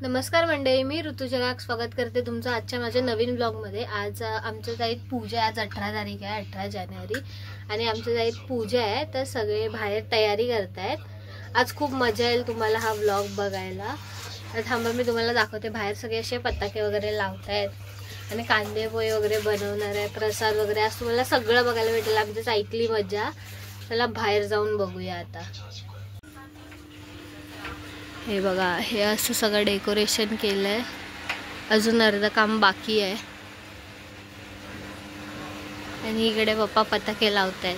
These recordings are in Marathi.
नमस्कार मंडळी, मी ऋतुजा स्वागत करते तुमचं आजच्या माझ्या नवीन ब्लॉगमध्ये। आज आमच्या जाईत पूजा, आज 18 तारीख आहे, 18 जानेवारी, आणि आमच्या जाईत पूजा आहे, तर सगळे बाहेर तयारी करतायत। आज खूप मजा येईल तुम्हाला हा ब्लॉग बघायला। तर थांबा मी तुम्हाला दाखवते। बाहेर सगळे असे पताके वगैरे लावतायत आणि कांदे पोहे वगैरे बनवणार आहे, प्रसाद वगैरे। आज तुम्हाला सगळं बघायला भेटेल। आमच्या साईटली मजा। चला बाहेर जाऊन बघूया आता। हे बघा, हे असं सगळं डेकोरेशन केलंय, अजून अर्ध काम बाकी आहे। आणि इकडे पप्पा पताके लावतायत।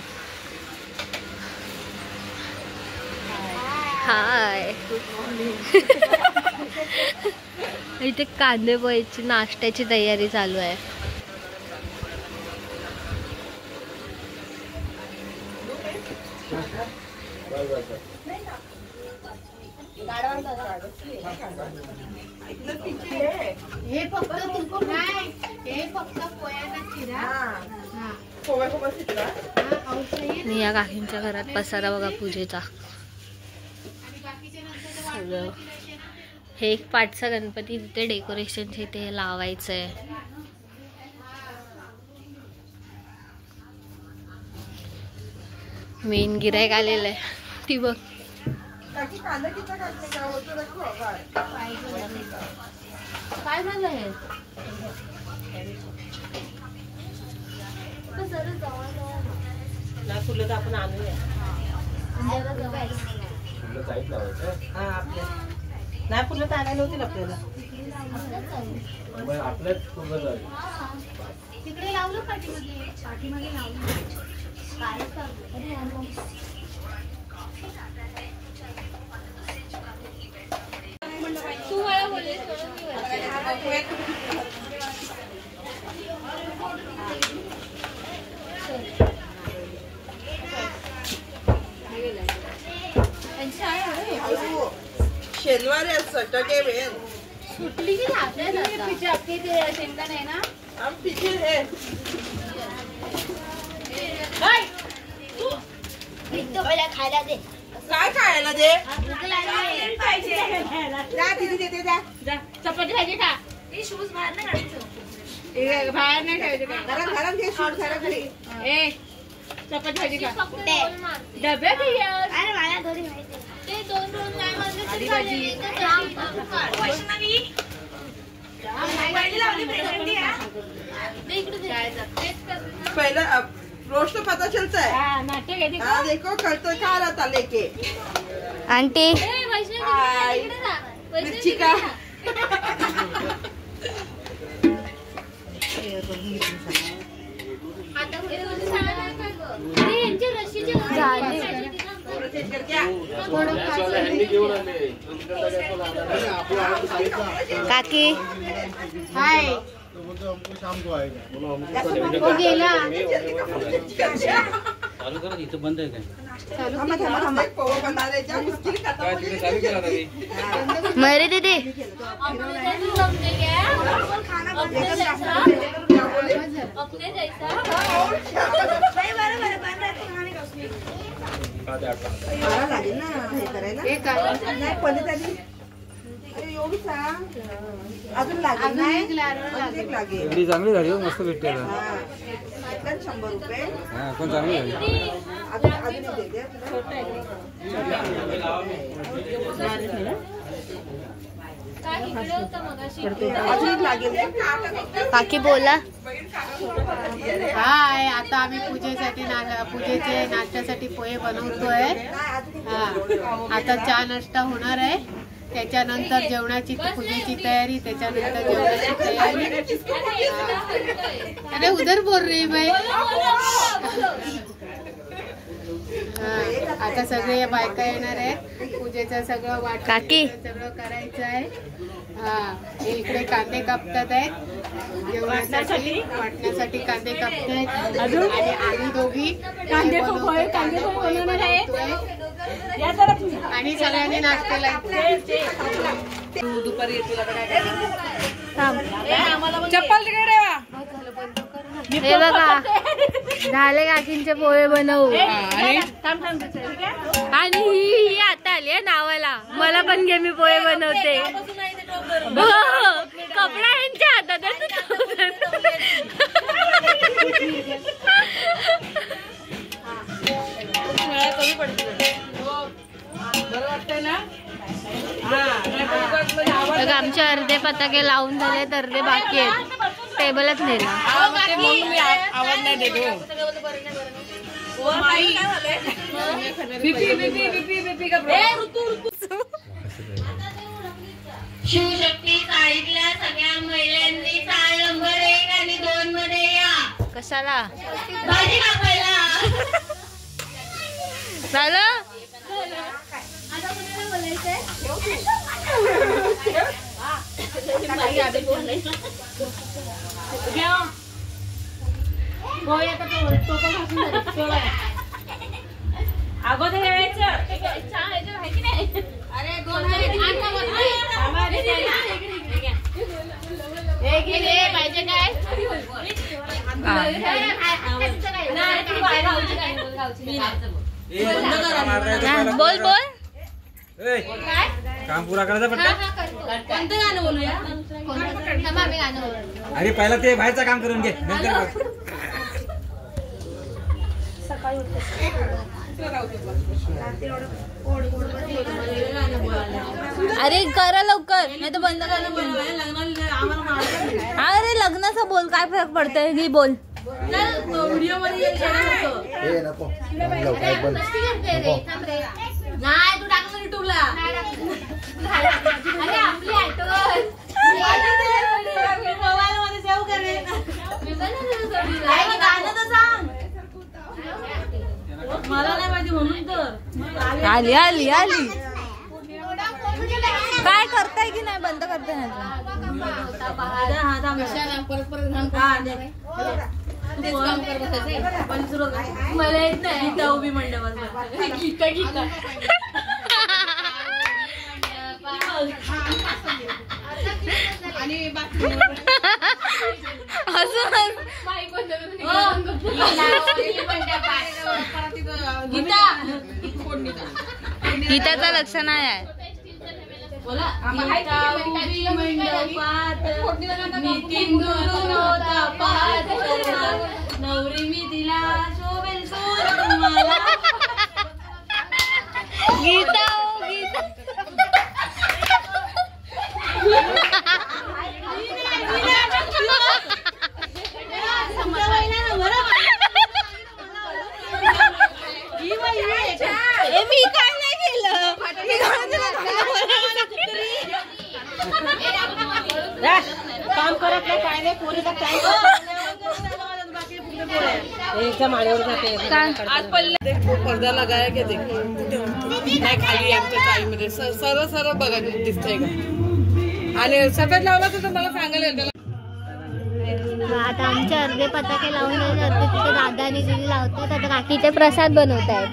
हाय इथे कांदे पोह्याची नाश्त्याची तयारी चालू आहे। या काकींच्या घरात पसारा बघा पूजेचा सगळं। हे एक पाठचा गणपती तिथे डेकोरेशन तिथे लावायचंय। मेन गिरायक आलेलं आहे, ती बघ। काय झालं हे? फुलं तर आपण आणूया। नाही फुलं तर आणायला होतील आपल्याला। तिकडे लावलं पाठीमागे लावलं। तू मला बोललीस शनिवारी सॅटर्डे वेळ सुटली की शेंगदाण आहे ना। खायला दे। काय खायला दे? चपाती भाजी खा। शूज बाहेर नाही काढायचं, बाहेर नाही ठेवायचे। चपाती भाजी खा। डब्यात अरे मला थोडी माहिती ते 2 रोल नाही मारले तरी चालेल। वैष्णवी पहला रोस्ट पता चलता है। नाटक है देखो कल तो खा रहा था लेके आंटी। मिर्ची का काकी हाय शाम को आएगा। वो गेला चालू करा, इथं बंद आहे काय? मरे दीदी अजून लागेल एवढी चांगली झाली हो, मस्त भेटते। 100 रुपये पण चांगली झाली। काकी बोला। हाय, आता आम्ही पूजेचे नाश्त्यासाठी पोहे बनवतोय। आता चहा नाश्ता होणार आहे, त्याच्यानंतर जेवणाची पूजेची तयारी, त्याच्यानंतर जेवणाची तयारी। अरे उधर बोल रही भाई। आता सगळे बायका येणार आहे, पूजेचं सगळं काकी सगळं करायचं आहे। इकडे कांदे कापतात आहेत, जेवणासाठी वाटण्यासाठी कांदे कापतायत। आणि आम्ही दोघी कांदे बनवणार आहे आणि सगळ्यांनी नाश्त्याला दुपारी चप्पल तिकडे हे बघा, झाले काकींचे पोहे बनवू। आणि ही आता आली आहे नावाला। मला पण घे, मी पोहे बनवते। कपडा यांच्या हातात आहे. आमचे अर्धे पताके लावून झाले तर अर्धे बाकी आहेत. टेबलच नेला. आवाज नाही देतो. शिवशक्ती चाळीतल्या सगळ्या महिलांनी चाळ नंबर 1 आणि 2 मध्ये या. कशाला भाजी कापायला. झालं. अगोदर यायचं. पाहिजे काय बोल बोल. काम पुरा करायचं पटकन. कोणतं गाणं बोलूया? अरे पहिला ते बाहेरचं काम करून घे नंतर अरे करा लवकर नाही तर बंद करा. अरे लग्नाचं बोल काय फरक पडतोय. ही बोल. व्हिडिओ मध्ये नको नाही तू टाकलं युट्यूबला. अरे आपली आठवण मोबाईल मध्ये सेव्ह करेल. गाणं तर सांग. मला नाही माहिती म्हणून तर आली आली आली. काय करताय की नाही. बंद करताय ना. मला येत नाही. गीता उभी मंडपात. गीता गीता गीताचं लक्ष नाही आहे. नवरी मी तिला शोभेल तुम्हाला. गीता हो गीता. मी काय नाही केलं. काम करत नाही काय नाही. पोरीचा टाइम माळ्यावर जाते. पडदा लगाया की नाही खाली आमच्या चाळीमध्ये सरळ सरळ बघा दिसतंय का. आणि सफेद लावला तर मला सांगायला येतं. आता आमचे अर्धे पताके लावून झाले. अर्धे तिथे दादा आणि दिदी लावतात. आता काकीचे प्रसाद बनवत आहेत.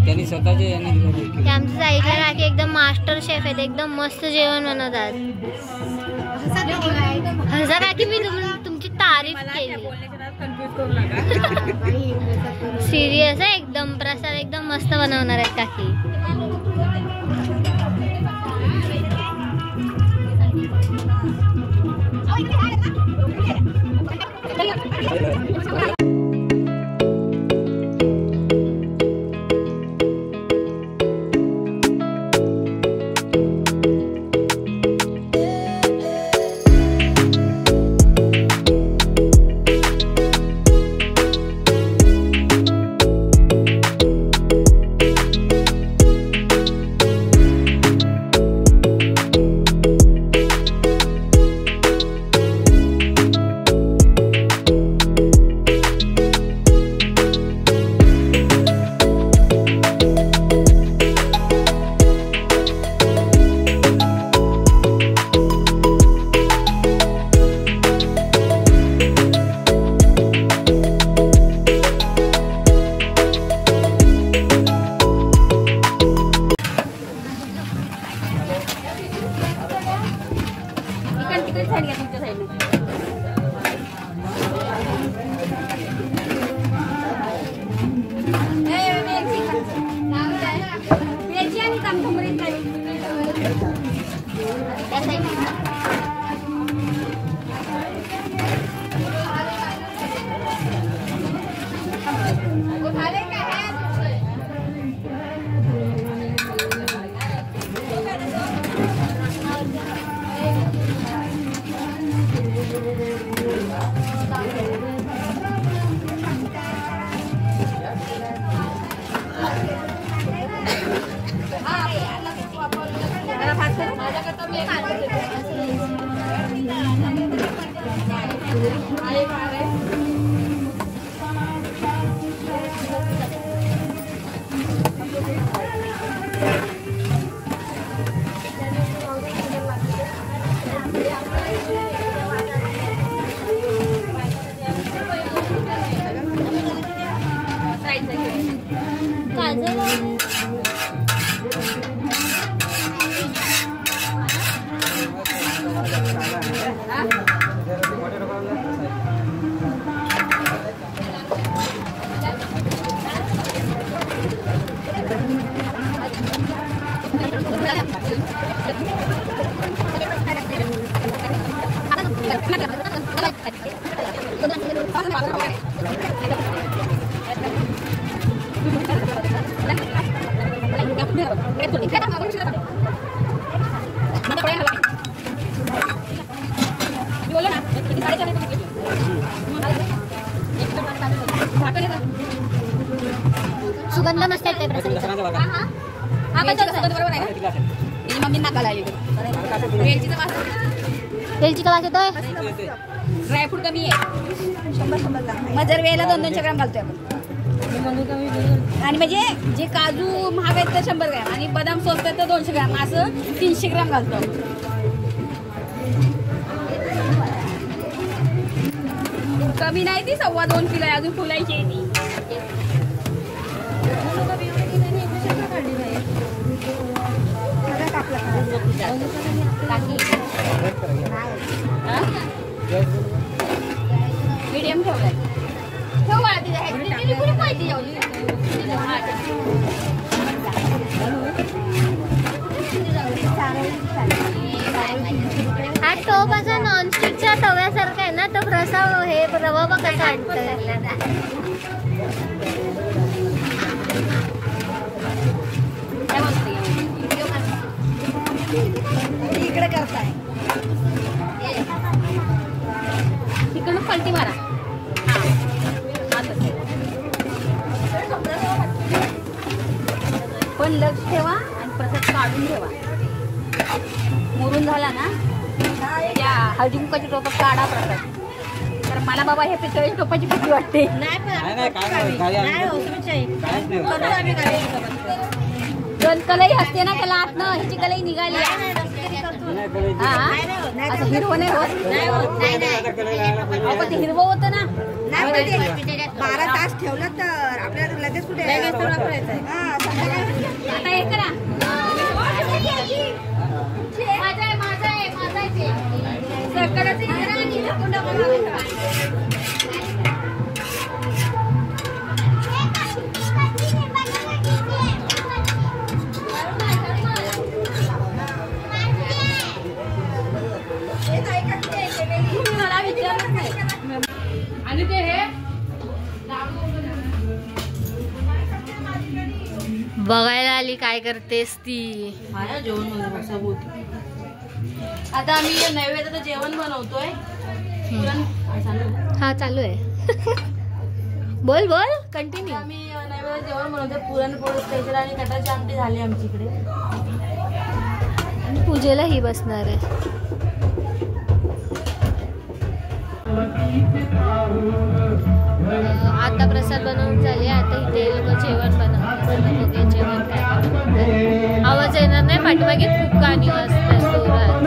त्यांनी स्वतःचे ते आमच्या साईडला काकी एकदम मास्टर शेफ आहेत. एकदम मस्त जेवण बनवतात. हसा काकी मी तुमची तारीफ केली. सिरियस आहे एकदम. प्रसाद एकदम मस्त बनवणार आहेत काकी. सुगंध मस्त येते प्रसादाचा. हा बरोबर आहे का? मम्मी नाकाला आली वेलचीचा वास येतोय. ड्रायफ्रूट कमी आहे 100 मग जर वेळेला 200 ग्राम घालतोय आपण. आणि म्हणजे जे काजू महाग आहेत तर 100 ग्राम आणि बदाम स्वस्त आहेत तर 200 ग्राम असं 300 ग्राम घालतो आपण. कमी नाही ती 2.25 किलो आहे अजून फुलायची आहे ती. मीडियम ठेवलाय हा टोप असा नॉनस्टिकच्या तव्यासारखा आहे ना. तो रसा हे रवा बघ कसा आणतोय. इकडे करताय तिकडून पलटी मारा. पण लक्ष ठेवा आणि प्रसाद काढून ठेवा. मुरून झाला ना त्या हळदी कुंकाची टोप काढा प्रसाद. तर मला बाबा हे पितळेच्या टोपाची भीती वाटते. दोन कलई असते ना त्याला आतनं ह्याची कलई निघाली. हा असं हिरवं नाही होत. ते हिरवं होतं ना 12 तास ठेवलं तर आपल्याला लगेच कुठे आता हे करा. मला विचारलंच नाही. आणि ते हे बघायला आली काय करतेस ती. आता आम्ही नैवेद्याचं जेवण बनवतोय. हा चालू आहे. बोल बोल कंटिन्यू. आम्ही नैवेद्याचं जेवण बनवतोय. पुरणपोळी स्पेशल आणि कटाची आमटी झाली आमच्याकडे. आणि पूजेला ही बसणार आहे. आता प्रसाद बनवून झाले. आता इथे लोक जेवण बनवतात. जेवण काय आवाज येणार नाही. पाठीमागे खूप गाणी वाजतात जोरात.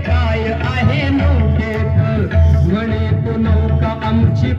काय आहे नौकेत म्हणे तो नौका आमची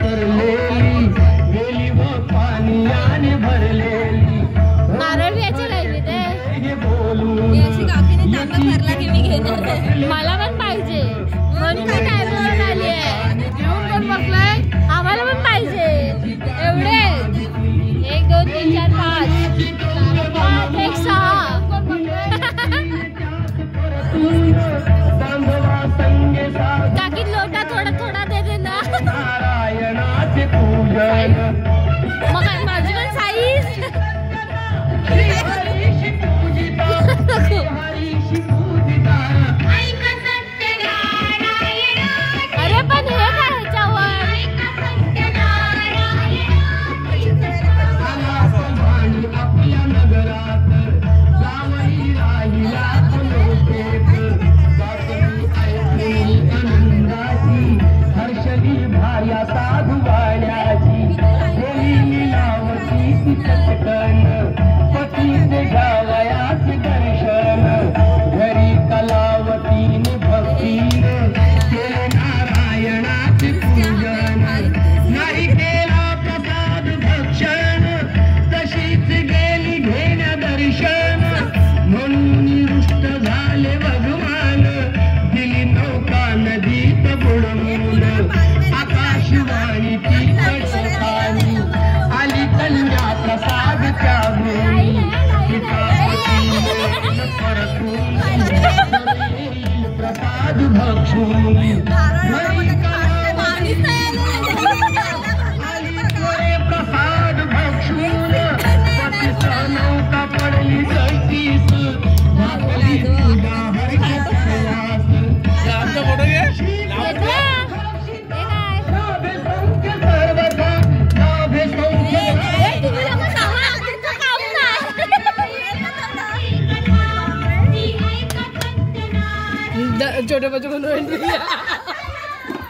छोटे बच्चों को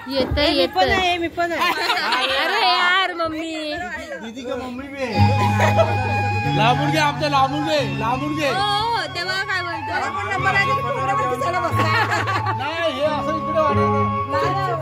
येते मी पण आहे अरे यार मम्मी दीदी का मम्मी भी है लांबून घे आमच्या लांबून घे तेव्हा काय बोलतो नाही हे असं इकडे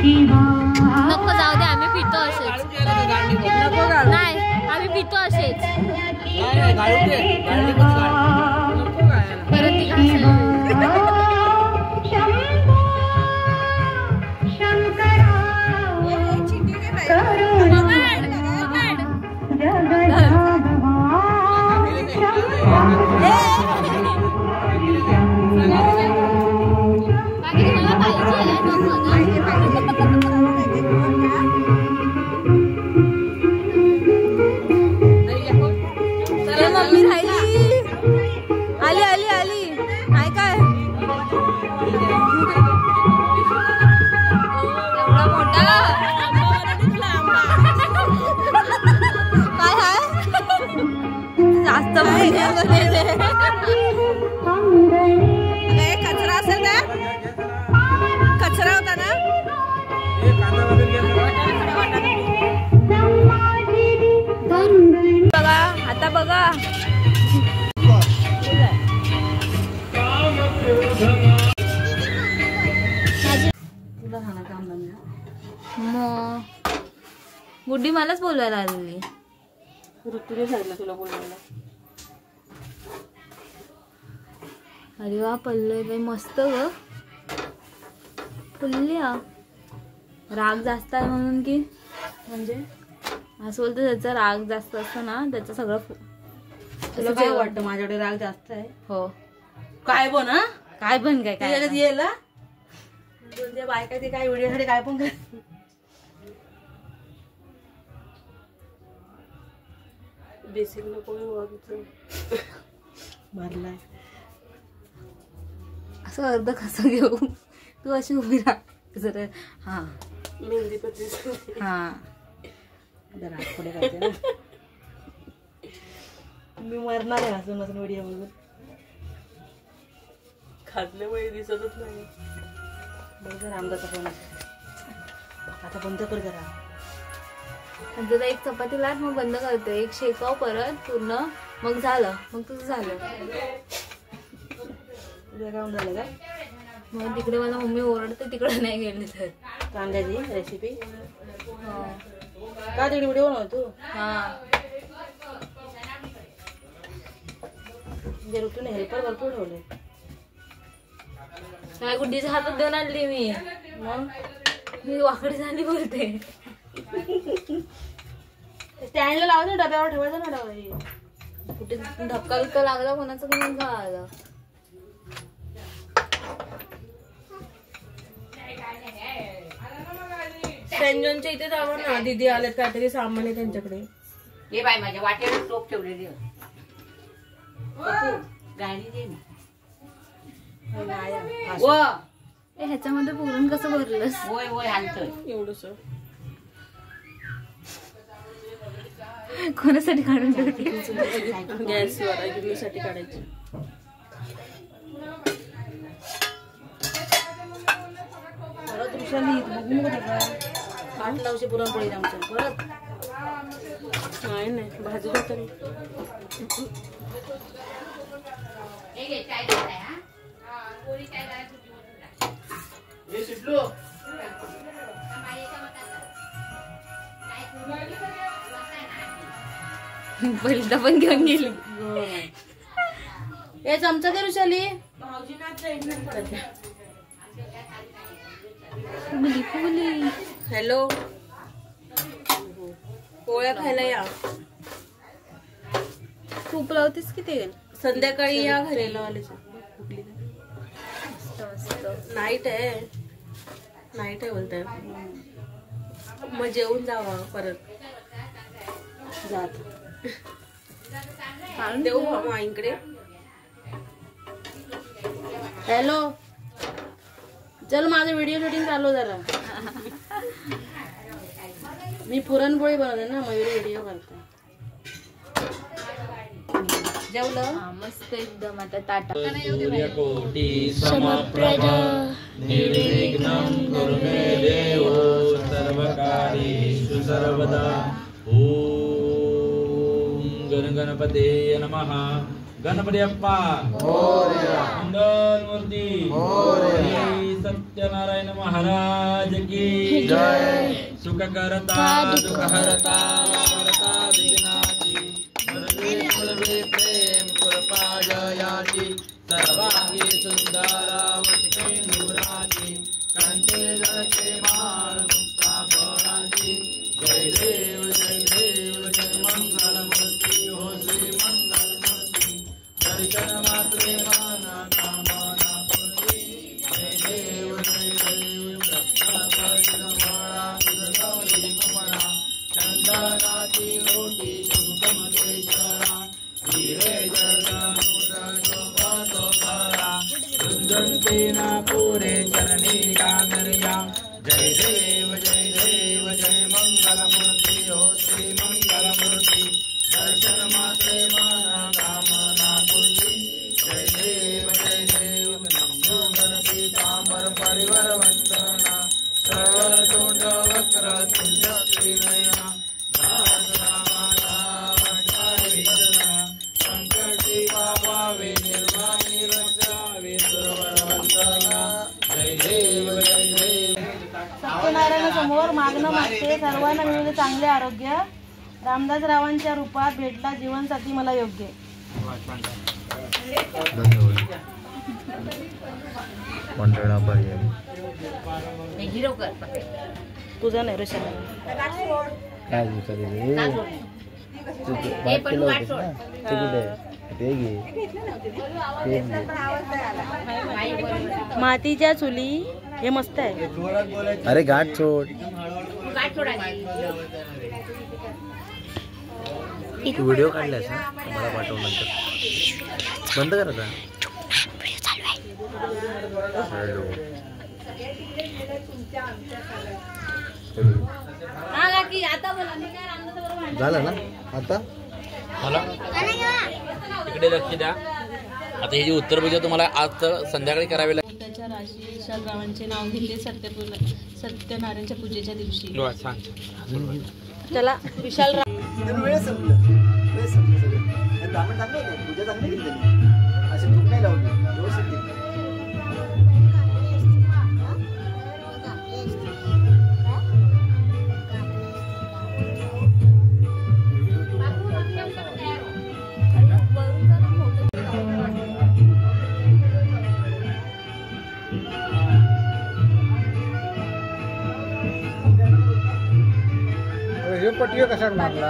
नको जाऊ दे आम्ही पितो असेच नाही आम्ही पितो असेच परत मम्मी राहिली आली आली आली काय काय एवढा मोठा काय आहे जास्त कचरा असेल ना कचरा होता ना बघा आता बघा मग गुड्डी मलाच बोलवायला आलेली ऋतूने सांगितलं तुला बोलायला. अरे वा पल्लय बाई मस्त ग पल्ल्या राग जास्त आहे म्हणून की म्हणजे असं बोलतं त्याचा राग जास्त असतो ना त्याचं सगळं तुला काय वाटतं माझ्याकडे राग जास्त आहे? हो काय पण हा काय पण काय काय त्याच्यात येईल तुझ्या बायका ते काय व्हिडिओसाठी काय पण काय बेसिक नको भरलाय असं अर्ध कसं घेऊ तू अशी उभी राह जरा हा मेहंदी पत्ती हा जरा पुढे करते ना मी मरणार आहे हसून हसून व्हिडिओ बघून खाल्ल्यामुळे दिसतच नाही बघ जरा आमदाचा फोन आता बंद कर जरा जरा एक चपाती लाट मग बंद करते एक शेकाव परत पूर्ण मग झालं मग तुझं झालं तुझं काम झालं का मग तिकडे मला मम्मी ओरडते तिकडे नाही गेली तर कांद्याची रेसिपी का तिकडे व्हिडिओ बनव तू हा ऋतूने हेल्पर भरपूर ठेवले काय गुड्डीच्या हातात देऊन आणली मग मी वाकडी झाली बोलते स्टँडला लावतो डब्यावर ठेवायचं ना डबा कुठे धक्का बिक्का लागला कोणाचं की मग झालं सेंजनच्या इथे जावं ना दीदी आलेत काहीतरी सामान आहे त्यांच्याकडे हे बाय माझ्या वाटेवर टोप ठेवलेली गाडी दे ना. ह्याच्यामध्ये पुरण कसं भरलंस? वय वय हालतोय एवढंच कोणासाठी काढून ठेवते? गॅसवर अग्नीसाठी काढायची. परत ऋषाली बघू नको त्याचा पाठ लावशी पुरणपोळी आमच्या परत नाही नाही भाजी तरी पहिल्यांदा पण घेऊन गेली. हे चमचा दे ऋषाली. हॅलो पोळ्या खायला या. तूप लावतेस की तेल? संध्याकाळी या घरी लावायला. नाईट आहे बोलताय. मग जेवून जावा परत. जात देऊ माईंकडे. हॅलो चल माझं व्हिडिओ शूटिंग चालू जरा. मी पुरणपोळी बनवते ना मयुरी व्हिडिओ करते. जेवलं मस्त एकदम. आता ताटा सूर्यकोटि समप्रभ निर्विघ्नं कुरु मे देव सर्वकार्येषु सर्वदा. ओम गणगणपते नमः. गणपती अप्पा मंगल मूर्ती सत्यनारायण महाराज की जय. सुखकर्ता दुःखहर्ता करता विघ्नाची सर्वे प्रेम कृपाजयाची सर्वांगी सुंदरावती नूराची कंठे जळके माळ मुक्ता फळाची. जय देव जय मंगलमूर्ती हो श्री मंगलमूर्ती. दर्शन मात्रे माना कामना पूर्ती. जय देव चंदनाची ओटी शुभमकेश्वरा. हिरे झुंझुनते ना पुरे चरणी गांगर्या. जय देव जय मंगलमूर्ती हो श्री मंगलमूर्ती. दर्शन मात्रे माना कामना पूर्ती. जय देव नमो गणपती तांबर परिवर वंदना. सरळ तोंड वक्र तुंड त्रिनयना. संकटी पावावे निर्वाणी रक्षावे सर्वर वंदना. जय देव सत्यनारायण समोर मागणं मागते सर्वांना मिळाले चांगले आरोग्य. रामदासरावांच्या रूपात भेटला जीवनसाथी मला योग्य. तुझा नाही ऋषाला मातीच्या चुली हे मस्त आहे. अरे गाठ सोड. तू व्हिडिओ काढलास ना मला पाठव नंतर. बंद कर आता. हॅलो झालं ना आता. इकडे लक्ष द्या. आता ही जी उत्तर पूजा तुम्हाला आज तर संध्याकाळी करावी लागेल. त्याच्या राशी विशालरावांचे नाव घेतले सत्यनारायणच्या पूजेच्या दिवशी. चला विशाल वेळ संपलं सगळं. ब्राह्मण चांगलं होतं. पूजा चांगली केली त्यांनी. असे तूप नाही लावली व्यवस्थित केली. हे पटिया कशात मारला?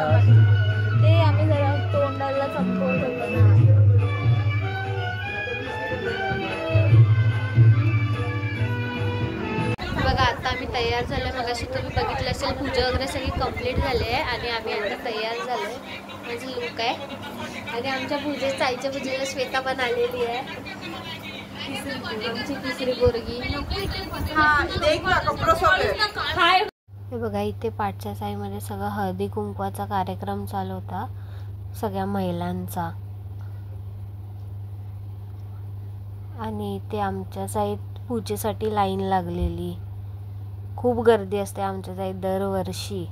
ते आम्ही जरा तोंडाला चमकवत होतो ना. बघा आता आम्ही तयार झालोय. मगाशी तुम्ही बघितलं असेल पूजा वगैरे सगळी कंप्लीट झाली आहे आणि आम्ही आता तयार झालोय. माझं लुक आहे. आणि आमच्या आईच्या पूजेला श्वेता पण आलेली आहे. आमची तिसरी पोरगी. हे बघा इथे पाठच्या साईमध्ये सगळं हळदी कुंकवाचा कार्यक्रम चालू होता सगळ्या महिलांचा. आणि इथे आमच्या साईत पूजेसाठी लाईन लागलेली. खूप गर्दी असते आमच्या साईत दरवर्षी.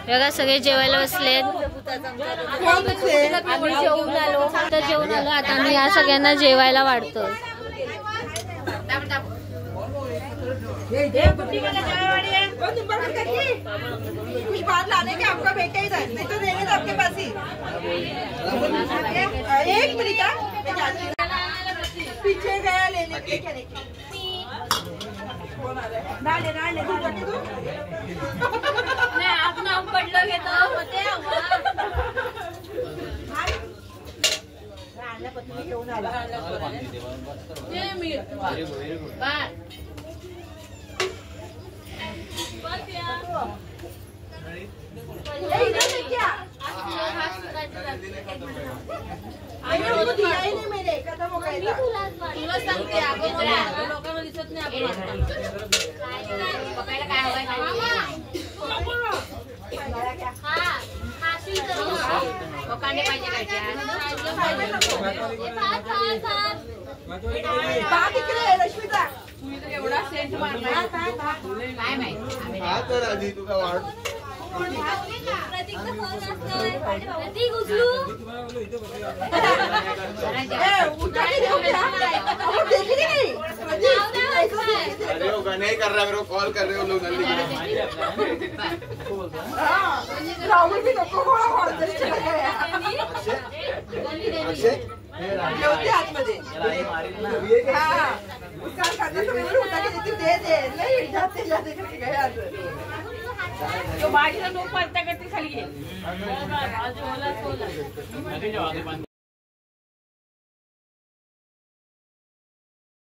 बघा सगळे जेवायला बसलेत. आम्ही जेवून आलो आता आम्ही या सगळ्यांना जेवायला वाढतो. कुछ बात लाने के आपका बेटा ही था, नहीं तो देंगे तो आपके पास ही. एक मिनट पीछे गया लेने के क्या लेके डाले तू नाही आप नाम पडलं घेतो होते घेऊन आला. रश्मिता एवढा सेंट मारला काय माहिती. अरे वो नहीं कर रहा, मेरे को कॉल कर रहे हो लोग जल्दी। राहुल भी नको आतमध्ये तो बाजूला लोक पडता करते खाली